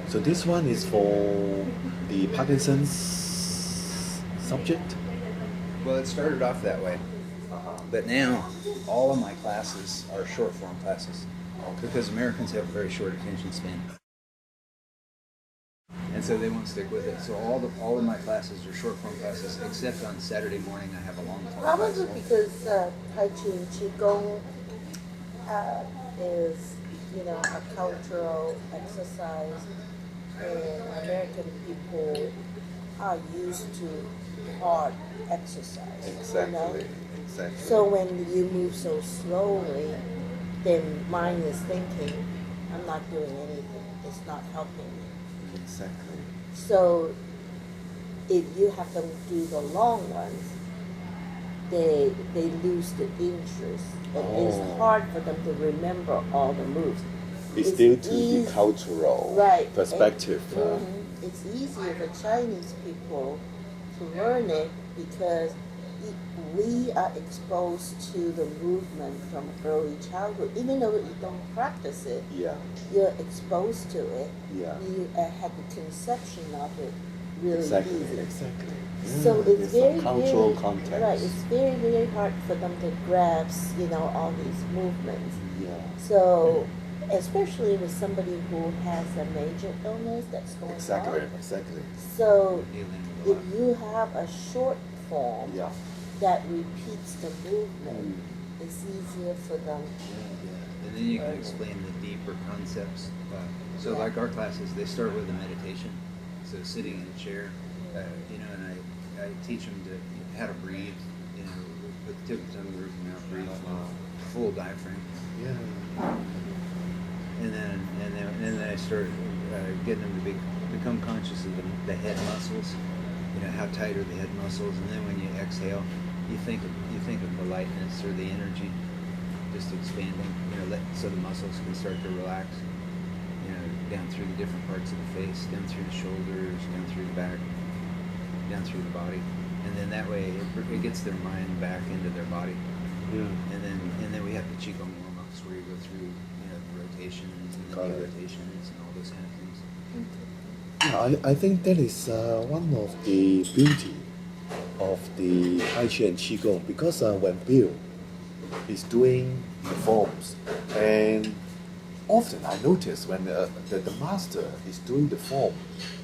So this one is for the Parkinson's subject? Well, it started off that way. But now, all of my classes are short form classes. Because Americans have a very short attention span. And so they won't stick with it. So all of my classes are short form classes, except on Saturday morning I have a long form class. Probably because Tai Chi and Qigong is, a cultural exercise, and American people are used to hard exercise. Exactly. So when you move so slowly, their mind is thinking, I'm not doing anything. It's not helping me. Exactly. So if you have them do the long ones, they lose the interest, and it's hard for them to remember all the moves. It's due to the cultural perspective. It's easier for Chinese people to learn it because we are exposed to the movement from early childhood. Even though you don't practice it, you're exposed to it. You had the conception of it really easy. Exactly. So it's very, cultural very, context. right, it's very, very hard for them to grasp, all these movements. So, especially with somebody who has a major illness that's going on. Exactly. So, if you have a short form that repeats the movement, it's easier for them. And then you can explain the deeper concepts. So like our classes, they start with a meditation. So sitting in a chair, and I teach them how to breathe, with the tip of the tongue, the roof of the mouth, breathe full diaphragm. And then I start getting them to become conscious of the head muscles. How tight are the head muscles, and then when you exhale, you think of the lightness or the energy just expanding. So the muscles can start to relax. Down through the different parts of the face, down through the shoulders, down through the back, down through the body, and then that way it gets their mind back into their body. And then we have the Qigong warm-ups where you go through the rotations and the rotations and all those kind of things. I think that is one of the beauty of the Tai Chi and Qigong, because when Bill is doing the forms, and often I notice when the master is doing the form,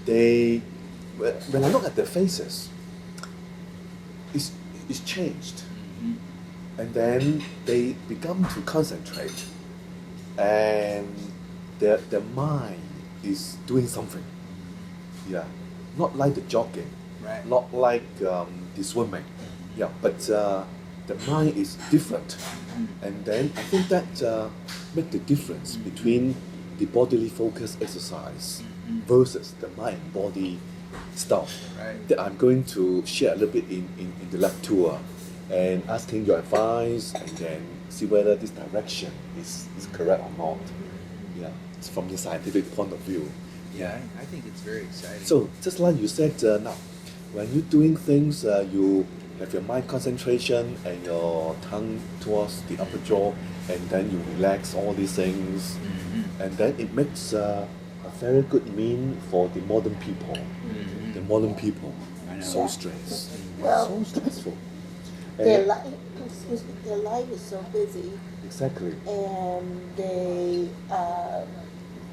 when I look at their faces, it's changed. And then they become to concentrate, and their mind is doing something. Not like the jogging, not like the swimming. But the mind is different. And then I think that make the difference between the bodily focus exercise versus the mind body stuff that I'm going to share a little bit in the lab tour, and asking your advice, and then see whether this direction is correct or not. It's from the scientific point of view. I think it's very exciting. So just like you said, now when you're doing things, you have your mind concentration and your tongue towards the upper jaw, and then you relax all these things, and then it makes a very good mean for the modern people. The modern people, so stressed, so stressful. Their life is so busy. Exactly. And they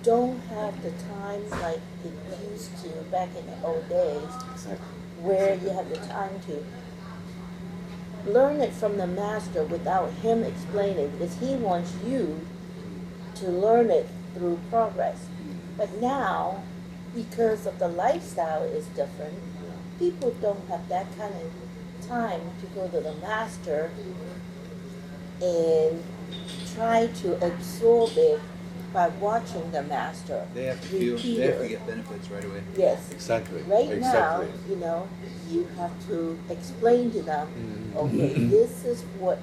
don't have the time like it used to back in the old days, where you have the time to learn it from the master without him explaining, because he wants you to learn it through progress. But now, because of the lifestyle is different, people don't have that kind of time to go to the master and try to absorb it by watching the master. They have to get benefits right away. Yes. Exactly. Now, you have to explain to them, okay, this is what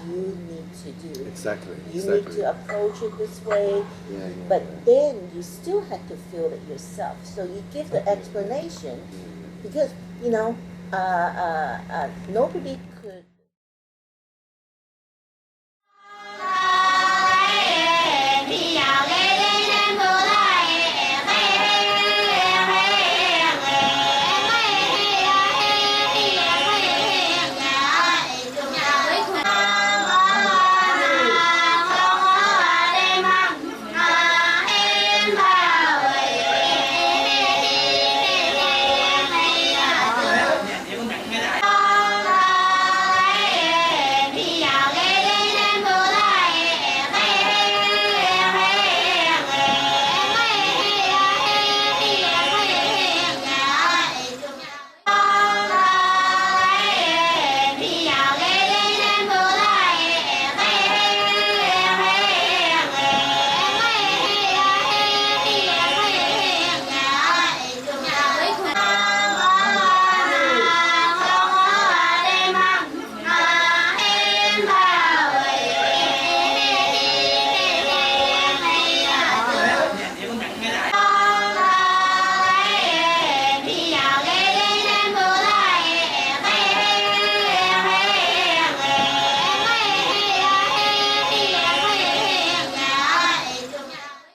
you need to do. Exactly. You need to approach it this way, but then you still have to feel it yourself. So you give the explanation, because, nobody